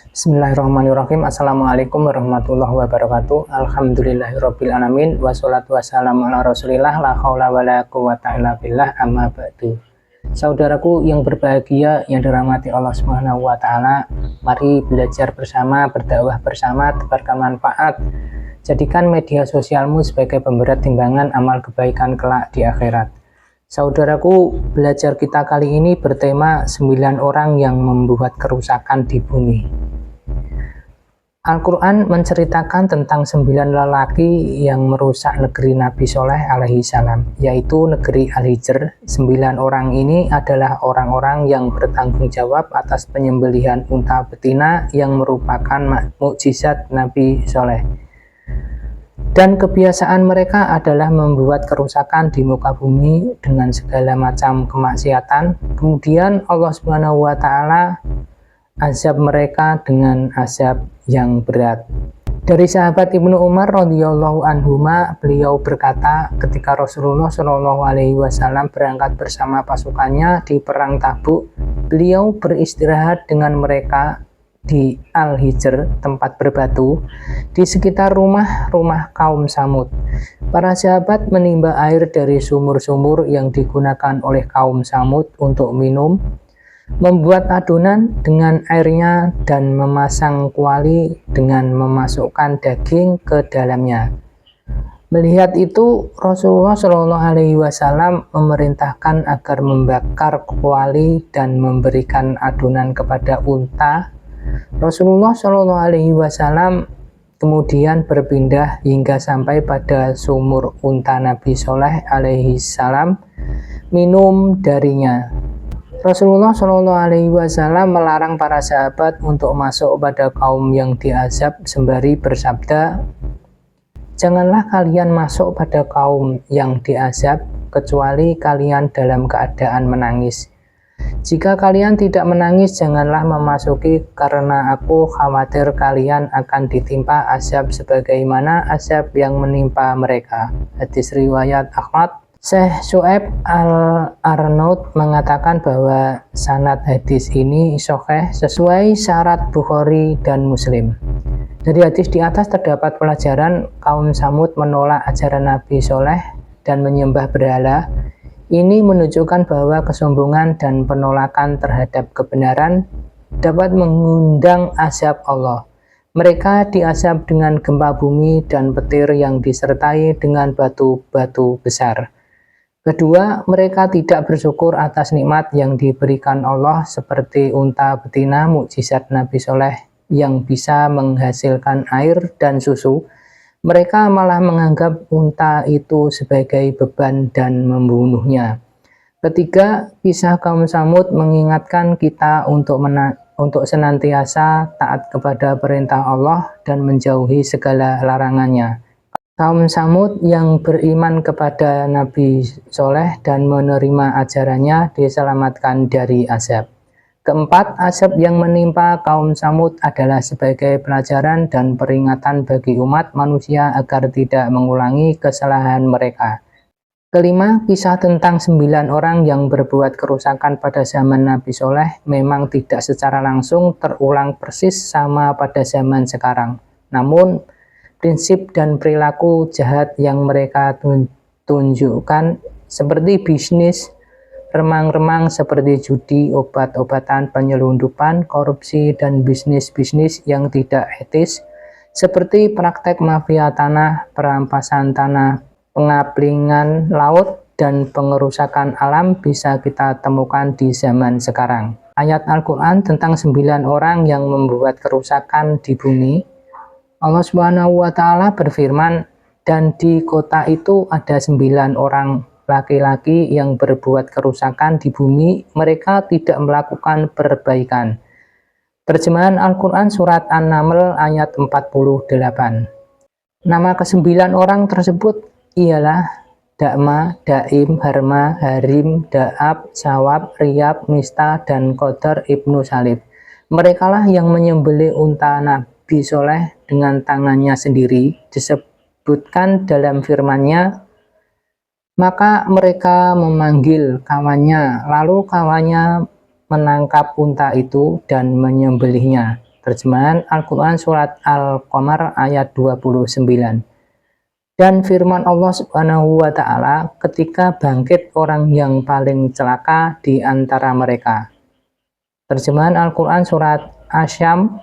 Bismillahirrahmanirrahim. Assalamualaikum warahmatullahi wabarakatuh. Alhamdulillahirabbil alamin wassalatu wassalamu ala Rasulillah la haula wala quwata illa billah amma ba'du. Saudaraku yang berbahagia yang dirahmati Allah Subhanahu wa taala, mari belajar bersama, berdakwah bersama, tebarkan manfaat. Jadikan media sosialmu sebagai pemberat timbangan amal kebaikan kelak di akhirat. Saudaraku, belajar kita kali ini bertema 9 orang yang membuat kerusakan di bumi. Al-Quran menceritakan tentang 9 lelaki yang merusak negeri Nabi Soleh alaihi salam, yaitu negeri Al-Hijr. 9 orang ini adalah orang-orang yang bertanggung jawab atas penyembelihan unta betina yang merupakan mukjizat Nabi Soleh. Dan kebiasaan mereka adalah membuat kerusakan di muka bumi dengan segala macam kemaksiatan. Kemudian Allah Subhanahu wa taala azab mereka dengan azab yang berat. Dari sahabat Ibnu Umar radhiyallahu anhuma, beliau berkata ketika Rasulullah Shallallahu alaihi wasallam berangkat bersama pasukannya di perang Tabuk, beliau beristirahat dengan mereka di Al-Hijr, tempat berbatu, di sekitar rumah-rumah kaum Samud. Para sahabat menimba air dari sumur-sumur yang digunakan oleh kaum Samud untuk minum, membuat adonan dengan airnya dan memasang kuali dengan memasukkan daging ke dalamnya. Melihat itu, Rasulullah Shallallahu alaihi wasallam memerintahkan agar membakar kuali dan memberikan adonan kepada unta. Rasulullah Shallallahu alaihi wasallam kemudian berpindah hingga sampai pada sumur unta Nabi Soleh alaihi salam, minum darinya. Rasulullah Shallallahu alaihi wasallam melarang para sahabat untuk masuk pada kaum yang diazab sembari bersabda, "Janganlah kalian masuk pada kaum yang diazab kecuali kalian dalam keadaan menangis. Jika kalian tidak menangis, janganlah memasuki, karena aku khawatir kalian akan ditimpa azab sebagaimana azab yang menimpa mereka." Hadis riwayat Ahmad. Syekh Syu'aib Al-Arnaud mengatakan bahwa sanad hadis ini sahih sesuai syarat Bukhari dan Muslim. Dari hadis di atas terdapat pelajaran kaum Samud menolak ajaran Nabi Soleh dan menyembah berhala. Ini menunjukkan bahwa kesombongan dan penolakan terhadap kebenaran dapat mengundang azab Allah. Mereka diazab dengan gempa bumi dan petir yang disertai dengan batu-batu besar. Kedua, mereka tidak bersyukur atas nikmat yang diberikan Allah seperti unta betina mukjizat Nabi Soleh yang bisa menghasilkan air dan susu. Mereka malah menganggap unta itu sebagai beban dan membunuhnya. Ketiga, kisah kaum Samud mengingatkan kita untuk senantiasa taat kepada perintah Allah dan menjauhi segala larangannya. Kaum Samud yang beriman kepada Nabi Soleh dan menerima ajarannya diselamatkan dari azab. Keempat, azab yang menimpa kaum Samud adalah sebagai pelajaran dan peringatan bagi umat manusia agar tidak mengulangi kesalahan mereka. Kelima, kisah tentang 9 orang yang berbuat kerusakan pada zaman Nabi Soleh memang tidak secara langsung terulang persis sama pada zaman sekarang. Namun, prinsip dan perilaku jahat yang mereka tunjukkan seperti bisnis remang-remang seperti judi, obat-obatan, penyelundupan, korupsi, dan bisnis-bisnis yang tidak etis seperti praktek mafia tanah, perampasan tanah, pengaplingan laut, dan pengerusakan alam bisa kita temukan di zaman sekarang. Ayat Al-Quran tentang 9 orang yang membuat kerusakan di bumi. Allah Subhanahu wa taala berfirman, "Dan di kota itu ada 9 orang laki-laki yang berbuat kerusakan di bumi, mereka tidak melakukan perbaikan." Terjemahan Al-Quran surat An-Naml ayat 48. Nama ke-9 orang tersebut ialah Da'ma, Daim, Harma, Harim, Da'ab, Sawab, Riyab, Mista, dan Qadar ibnu Salib. Merekalah yang menyembelih unta Nabi Soleh dengan tangannya sendiri. Disebutkan dalam firman-Nya, maka mereka memanggil kawannya, lalu kawannya menangkap unta itu dan menyembelihnya. Terjemahan Al-Quran Surat Al-Qamar ayat 29. Dan firman Allah Subhanahu wa Ta'ala ketika bangkit orang yang paling celaka di antara mereka. Terjemahan Al-Quran Surat Asy-Syams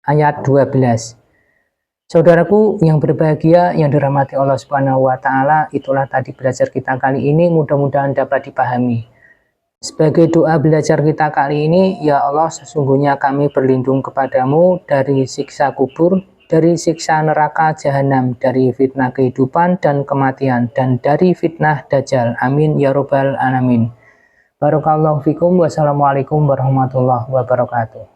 ayat 12. Saudaraku yang berbahagia, yang dirahmati Allah Subhanahu wa Ta'ala, itulah tadi belajar kita kali ini, mudah-mudahan dapat dipahami. Sebagai doa belajar kita kali ini, ya Allah, sesungguhnya kami berlindung kepadamu dari siksa kubur, dari siksa neraka jahanam, dari fitnah kehidupan dan kematian, dan dari fitnah dajjal. Amin ya robbal alamin. Barakallahu fikum. Wassalamualaikum warahmatullahi wabarakatuh.